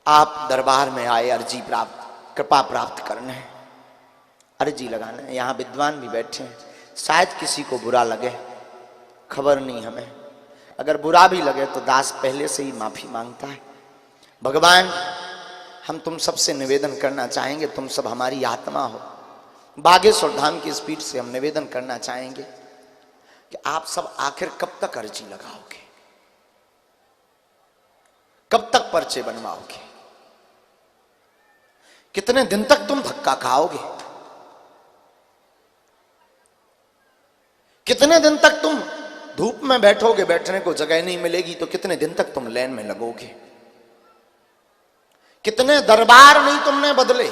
आप दरबार में आए अर्जी प्राप्त, कृपा प्राप्त करने, अर्जी लगाने। यहाँ विद्वान भी बैठे हैं, शायद किसी को बुरा लगे, खबर नहीं हमें। अगर बुरा भी लगे तो दास पहले से ही माफी मांगता है। भगवान, हम तुम सबसे निवेदन करना चाहेंगे, तुम सब हमारी आत्मा हो। बागेश्वर धाम की स्पीड से हम निवेदन करना चाहेंगे कि आप सब आखिर कब तक अर्जी लगाओगे, कब तक पर्चे बनवाओगे, कितने दिन तक तुम धक्का खाओगे, कितने दिन तक तुम धूप में बैठोगे, बैठने को जगह नहीं मिलेगी तो कितने दिन तक तुम लाइन में लगोगे। कितने दरबार नहीं तुमने बदले,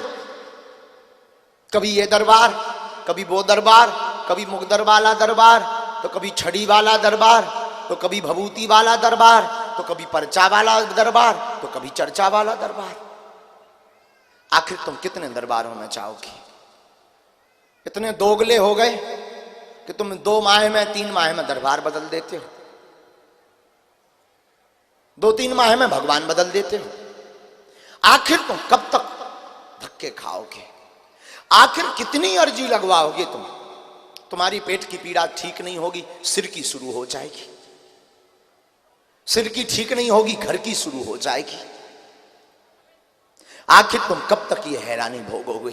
कभी ये दरबार, कभी वो दरबार, कभी मुकदर वाला दरबार, तो कभी छड़ी वाला दरबार, तो कभी भभूति वाला दरबार, तो कभी पर्चा वाला दरबार, तो कभी चर्चा वाला दरबार। आखिर तुम कितने दरबारों में जाओगे? इतने दोगले हो गए कि तुम 2 माह में 3 माह में दरबार बदल देते हो, 2-3 माह में भगवान बदल देते हो। आखिर तुम कब तक धक्के खाओगे? आखिर कितनी अर्जी लगवाओगे तुम? तुम्हारी पेट की पीड़ा ठीक नहीं होगी, सिर की शुरू हो जाएगी, सिर की ठीक नहीं होगी, घर की शुरू हो जाएगी। आखिर तुम कब तक ये हैरानी भोगोगे?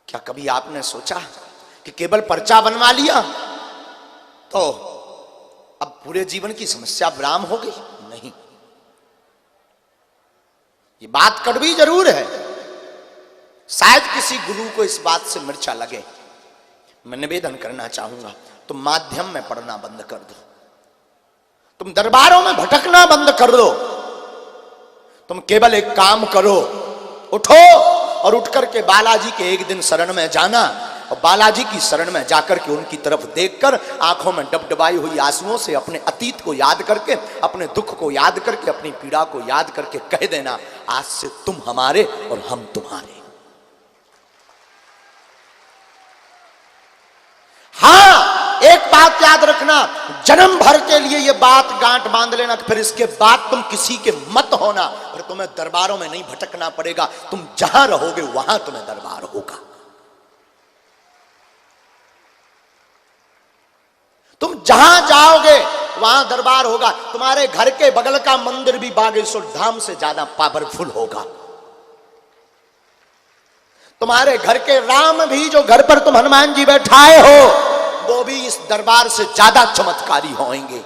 क्या कभी आपने सोचा कि केवल पर्चा बनवा लिया तो अब पूरे जीवन की समस्या विराम हो गई? नहीं, ये बात कड़वी जरूर है। शायद किसी गुरु को इस बात से मिर्चा लगे। मैं निवेदन करना चाहूंगा, तुम माध्यम में पढ़ना बंद कर दो, तुम दरबारों में भटकना बंद कर दो। तुम केवल एक काम करो, उठो और उठ करके बालाजी के एक दिन शरण में जाना, और बालाजी की शरण में जाकर के उनकी तरफ देखकर आंखों में डबडबाई हुई आंसुओं से अपने अतीत को याद करके, अपने दुख को याद करके, अपनी पीड़ा को याद करके कह देना, आज से तुम हमारे और हम तुम्हारे। हाँ, एक बात याद रखना, जन्म भर के लिए ये बात गांठ बांध लेना, फिर इसके बाद तुम किसी के मत होना, फिर तुम्हें दरबारों में नहीं भटकना पड़ेगा। तुम जहां रहोगे वहां तुम्हें दरबार होगा। तुम जहां जाओगे वहां दरबार होगा। तुम्हारे घर के बगल का मंदिर भी बागेश्वर धाम से ज्यादा पावरफुल होगा। तुम्हारे घर के राम भी, जो घर पर तुम हनुमान जी बैठाए हो, वो भी इस दरबार से ज्यादा चमत्कारी होंगे।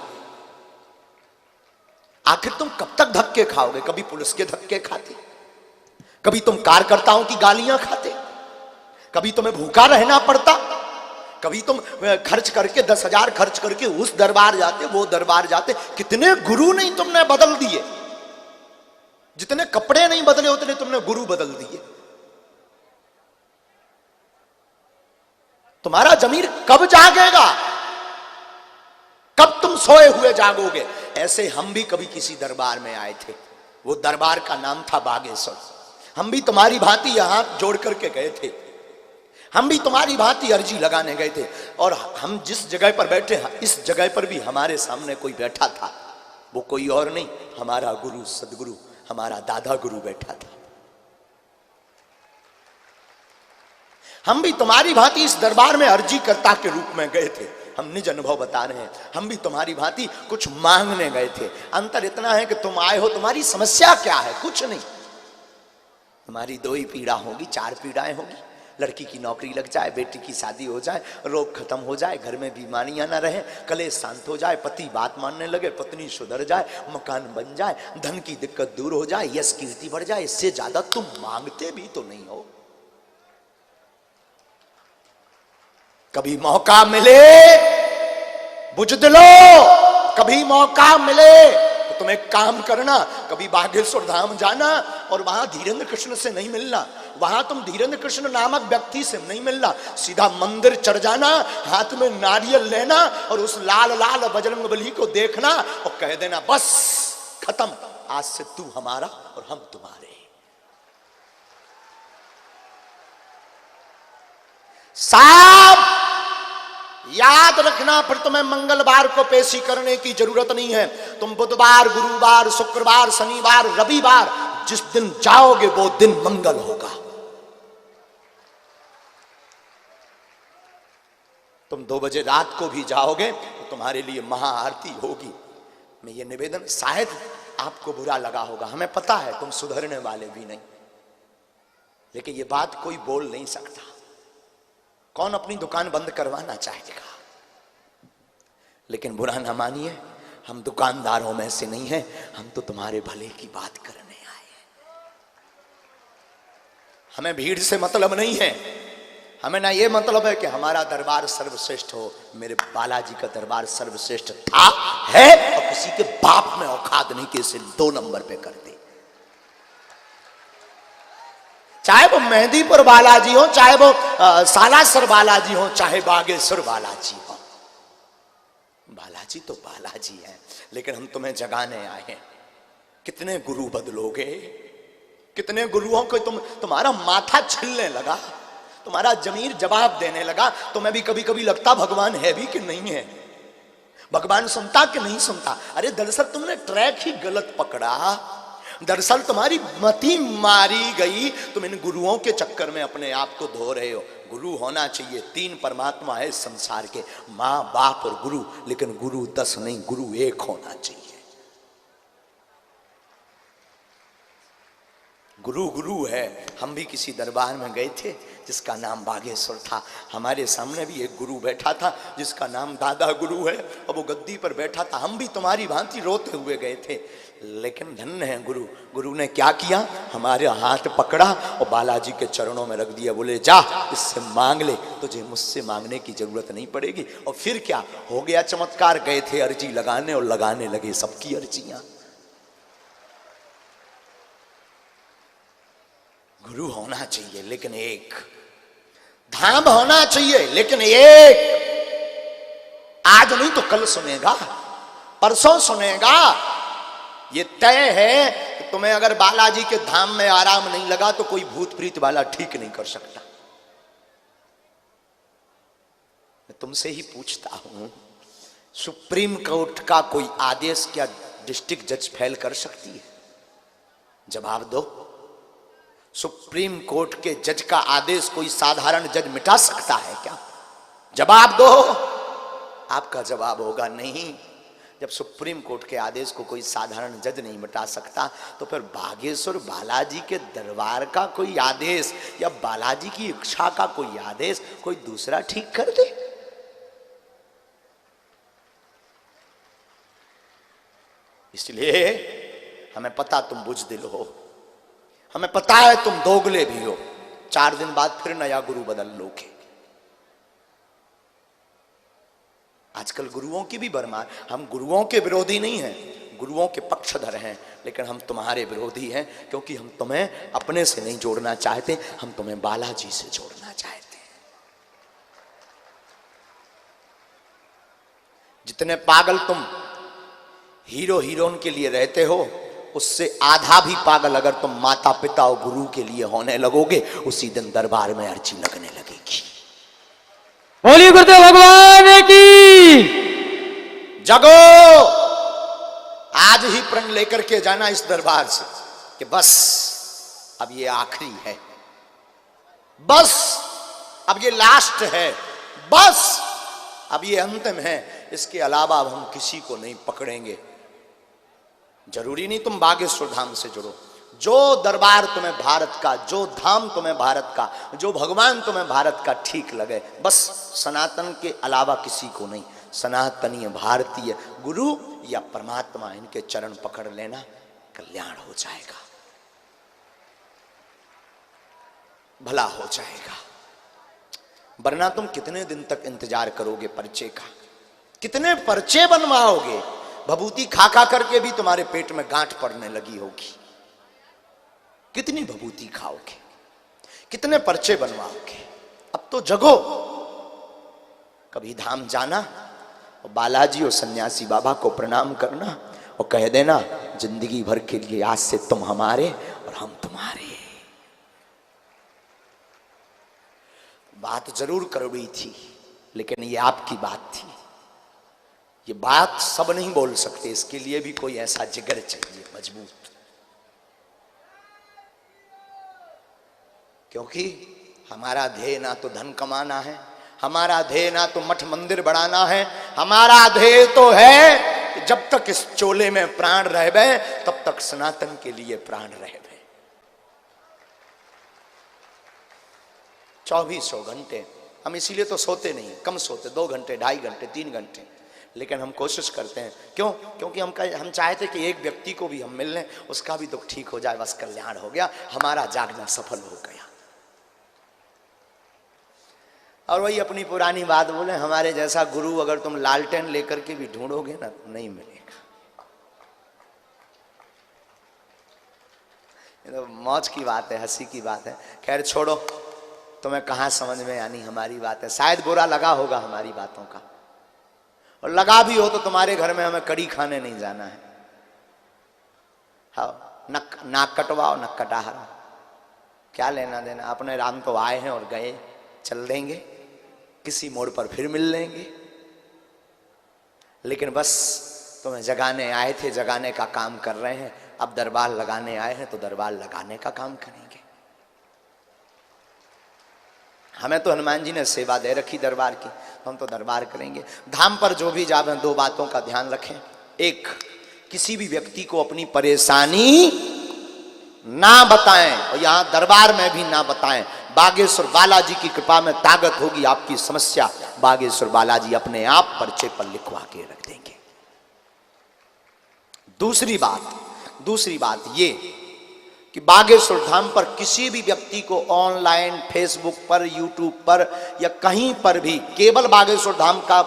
आखिर तुम कब तक धक्के खाओगे? कभी पुलिस के धक्के खाते, कभी तुम कार्यकर्ताओं की गालियां खाते, कभी तुम्हें भूखा रहना पड़ता, कभी तुम खर्च करके 10,000 खर्च करके उस दरबार जाते, वो दरबार जाते। कितने गुरु नहीं तुमने बदल दिए, जितने कपड़े नहीं बदले उतने तुमने गुरु बदल दिए। तुम्हारा जमीर कब जागेगा? कब तुम सोए हुए जागोगे? ऐसे हम भी कभी किसी दरबार में आए थे, वो दरबार का नाम था बागेश्वर। हम भी तुम्हारी भांति यहां जोड़ करके गए थे, हम भी तुम्हारी भांति अर्जी लगाने गए थे, और हम जिस जगह पर बैठे, इस जगह पर भी हमारे सामने कोई बैठा था। वो कोई और नहीं, हमारा गुरु, सदगुरु, हमारा दादा गुरु बैठा था। हम भी तुम्हारी भांति इस दरबार में अर्जी कर्ता के रूप में गए थे। हम निज अनुभव बता रहे हैं, हम भी तुम्हारी भांति कुछ मांगने गए थे। अंतर इतना है कि तुम आए हो, तुम्हारी समस्या क्या है? कुछ नहीं। तुम्हारी 2 ही पीड़ा होगी, 4 पीड़ाएं होगी। लड़की की नौकरी लग जाए, बेटी की शादी हो जाए, रोग खत्म हो जाए, घर में बीमारियां ना रहे, कलेश शांत हो जाए, पति बात मानने लगे, पत्नी सुधर जाए, मकान बन जाए, धन की दिक्कत दूर हो जाए, यश कीर्ति बढ़ जाए। इससे ज्यादा तुम मांगते भी तो नहीं हो। कभी मौका मिले बुझदिलो, कभी मौका मिले तो तुम एक काम करना, कभी बागेश्वर धाम जाना और वहां धीरेन्द्र कृष्ण से नहीं मिलना, वहां तुम धीरेन्द्र कृष्ण नामक व्यक्ति से नहीं मिलना, सीधा मंदिर चढ़ जाना, हाथ में नारियल लेना और उस लाल लाल बजरंगबली को देखना और कह देना, बस खत्म, आज से तू हमारा और हम तुम्हारे। साहब याद रखना, फिर तुम्हें मंगलवार को पेशी करने की जरूरत नहीं है। तुम बुधवार, गुरुवार, शुक्रवार, शनिवार, रविवार जिस दिन जाओगे वो दिन मंगल होगा। तुम 2 बजे रात को भी जाओगे तो तुम्हारे लिए महाआरती होगी। मैं ये निवेदन, शायद आपको बुरा लगा होगा, हमें पता है तुम सुधरने वाले भी नहीं, लेकिन ये बात कोई बोल नहीं सकता। कौन अपनी दुकान बंद करवाना चाहेगा? लेकिन बुरा ना मानिए, हम दुकानदारों में से नहीं हैं, हम तो तुम्हारे भले की बात करने आए हैं। हमें भीड़ से मतलब नहीं है, हमें ना ये मतलब है कि हमारा दरबार सर्वश्रेष्ठ हो। मेरे बालाजी का दरबार सर्वश्रेष्ठ था, है, और किसी के बाप में औकात नहीं कि इसे 2 नंबर पे कर दे। चाहे वो मेहंदीपुर बालाजी हो, चाहे वो सालासर बालाजी हो, चाहे बागेश्वर बालाजी हो, बालाजी तो बालाजी है। लेकिन हम तुम्हें जगाने आए हैं। कितने गुरु बदलोगे? कितने गुरुओं को तुम्हारा माथा छिलने लगा, तुम्हारा जमीर जवाब देने लगा। तुम्हें भी कभी कभी लगता भगवान है भी कि नहीं है, भगवान सुनता कि नहीं सुनता। अरे दरअसल तुमने ट्रैक ही गलत पकड़ा, दरअसल तुम्हारी मति मारी गई। तुम इन गुरुओं के चक्कर में अपने आप को धो रहे हो। गुरु होना चाहिए, 3 परमात्मा है इस संसार के, माँ, बाप और गुरु। लेकिन गुरु 10 नहीं, गुरु 1 होना चाहिए। गुरु गुरु है। हम भी किसी दरबार में गए थे जिसका नाम बागेश्वर था। हमारे सामने भी एक गुरु बैठा था जिसका नाम दादा गुरु है, और वो गद्दी पर बैठा था। हम भी तुम्हारी भांति रोते हुए गए थे, लेकिन धन्य है गुरु। गुरु ने क्या किया? हमारे हाथ पकड़ा और बालाजी के चरणों में रख दिया। बोले जा इससे मांग ले, तुझे मुझसे मांगने की जरूरत नहीं पड़ेगी। और फिर क्या हो गया चमत्कार? गए थे अर्जी लगाने और लगाने लगे सबकी अर्जियां। गुरु होना चाहिए लेकिन एक, धाम होना चाहिए लेकिन एक। आज नहीं तो कल सुनेगा, परसों सुनेगा। ये तय है कि तुम्हें अगर बालाजी के धाम में आराम नहीं लगा तो कोई भूत प्रीत वाला ठीक नहीं कर सकता। मैं तुमसे ही पूछता हूं, सुप्रीम कोर्ट का कोई आदेश क्या डिस्ट्रिक्ट जज फेल कर सकती है? जवाब दो। सुप्रीम कोर्ट के जज का आदेश कोई साधारण जज मिटा सकता है क्या? जवाब दो। आपका जवाब होगा नहीं। जब सुप्रीम कोर्ट के आदेश को कोई साधारण जज नहीं मिटा सकता, तो फिर बागेश्वर बालाजी के दरबार का कोई आदेश या बालाजी की इच्छा का कोई आदेश कोई दूसरा ठीक कर दे? इसलिए हमें पता तुम बुजदिल हो, हमें पता है तुम दोगले भी हो। 4 दिन बाद फिर नया गुरु बदल लोगे। आजकल गुरुओं की भी भरमार। हम गुरुओं के विरोधी नहीं हैं, गुरुओं के पक्षधर हैं, लेकिन हम तुम्हारे विरोधी हैं क्योंकि हम तुम्हें अपने से नहीं जोड़ना चाहते, हम तुम्हें बालाजी से जोड़ना चाहते हैं। जितने पागल तुम हीरो हीरोइन के लिए रहते हो, उससे आधा भी पागल अगर तुम माता पिता और गुरु के लिए होने लगोगे, उसी दिन दरबार में अर्जी लगने लगेगी। बोलिए गुरुदेव भगवान की। जगो, आज ही प्रण लेकर के जाना इस दरबार से कि बस अब ये आखिरी है, बस अब ये लास्ट है, बस अब ये अंतिम है। इसके अलावा अब हम किसी को नहीं पकड़ेंगे। जरूरी नहीं तुम बागेश्वर धाम से जुड़ो। जो दरबार तुम्हें भारत का, जो धाम तुम्हें भारत का, जो भगवान तुम्हें भारत का ठीक लगे, बस सनातन के अलावा किसी को नहीं। सनातनीय भारतीय गुरु या परमात्मा, इनके चरण पकड़ लेना, कल्याण हो जाएगा, भला हो जाएगा। वरना तुम कितने दिन तक इंतजार करोगे पर्चे का? कितने पर्चे बनवाओगे? भभूति खा खा करके भी तुम्हारे पेट में गांठ पड़ने लगी होगी। कितनी भभूति खाओगे? कितने पर्चे बनवाओगे? अब तो जगो। कभी धाम जाना और बालाजी और सन्यासी बाबा को प्रणाम करना और कह देना जिंदगी भर के लिए आज से तुम हमारे और हम तुम्हारे। बात जरूर कड़वी थी, लेकिन ये आपकी बात थी। ये बात सब नहीं बोल सकते, इसके लिए भी कोई ऐसा जिगर चाहिए मजबूत। क्योंकि हमारा ध्येय ना तो धन कमाना है, हमारा ध्येय ना तो मठ मंदिर बढ़ाना है, हमारा ध्येय तो है कि जब तक इस चोले में प्राण रहबे तब तक सनातन के लिए प्राण रहबे। 2400 घंटे हम इसीलिए तो सोते नहीं, कम सोते, 2 घंटे, 2.5 घंटे, 3 घंटे, लेकिन हम कोशिश करते हैं। क्यों? क्योंकि हम चाहते कि एक व्यक्ति को भी हम मिल लें, उसका भी दुख ठीक हो जाए, बस कल्याण हो गया, हमारा जागना सफल हो गया। और वही अपनी पुरानी बात बोले, हमारे जैसा गुरु अगर तुम लालटेन लेकर के भी ढूंढोगे ना तो नहीं मिलेगा। ये तो मौज की बात है, हंसी की बात है। खैर छोड़ो, तुम्हें कहाँ समझ में आनी हमारी बात है। शायद बुरा लगा होगा हमारी बातों का, और लगा भी हो तो तुम्हारे घर में हमें कड़ी खाने नहीं जाना है। हाँ, नाक कटवाओ न कटा हरा, क्या लेना देना। अपने राम तो आए हैं और गए, चल देंगे, किसी मोड़ पर फिर मिल लेंगे। लेकिन बस तुम्हें जगाने आए थे, जगाने का काम कर रहे हैं। अब दरबार लगाने आए हैं तो दरबार लगाने का काम करेंगे। हमें तो हनुमान जी ने सेवा दे रखी दरबार की, हम तो दरबार करेंगे। धाम पर जो भी जावे 2 बातों का ध्यान रखें। एक, किसी भी व्यक्ति को अपनी परेशानी ना बताएं, और यहां दरबार में भी ना बताएं। बागेश्वर बालाजी की कृपा में ताकत होगी, आपकी समस्या बागेश्वर बालाजी अपने आप पर्चे पर लिखवा के रख देंगे। दूसरी बात ये कि बागेश्वर धाम पर किसी भी व्यक्ति को ऑनलाइन, फेसबुक पर, यूट्यूब पर या कहीं पर भी केवल बागेश्वर धाम का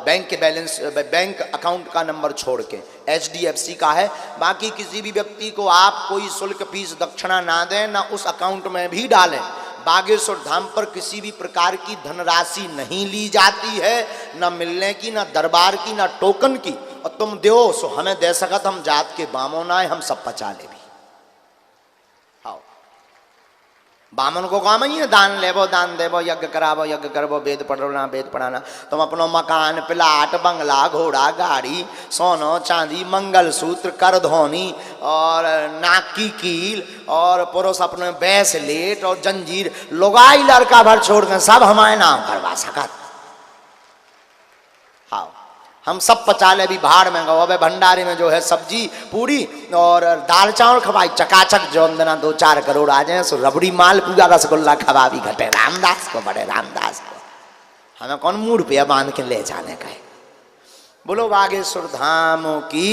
बैंक बैलेंस, बैंक अकाउंट का नंबर छोड़ के HDFC का है, बाकी किसी भी व्यक्ति को आप कोई शुल्क, फीस, दक्षिणा ना दें, ना उस अकाउंट में भी डालें। बागेश्वर धाम पर किसी भी प्रकार की धनराशि नहीं ली जाती है, ना मिलने की, ना दरबार की, ना टोकन की। और तुम दो सो हमें दे सकत, हम जात के बामों आए, हम सब पचा ले भी। बामन को काम ही है, दान लेवो, दान देवो, यज्ञ करावो, यज्ञ करवो, वेद पढ़ना, वेद पढ़ाना। तुम अपनो मकान, प्लाट, बंगला, घोड़ा, गाड़ी, सोनो, चांदी, मंगलसूत्र, करधोनी और नाक की कील और पुरुष अपने ब्रेसलेट और जंजीर, लुगाई लड़का भर छोड़ कर सब हमारे नाम करवा सकत। हाँ, हम सब पचा ले भी, भाड़ में गो। अबे भंडारे में जो है सब्जी पूरी और दाल चावल खवाई चकाचक, जो अंदना 2-4 करोड़ आ जाए, सो रबड़ी माल पूरा रसगुल्ला खवा भी घटे रामदास को, बड़े रामदास को। हमें कौन मूड पे बांध के ले जाने का है। बोलो बागेश्वर धाम की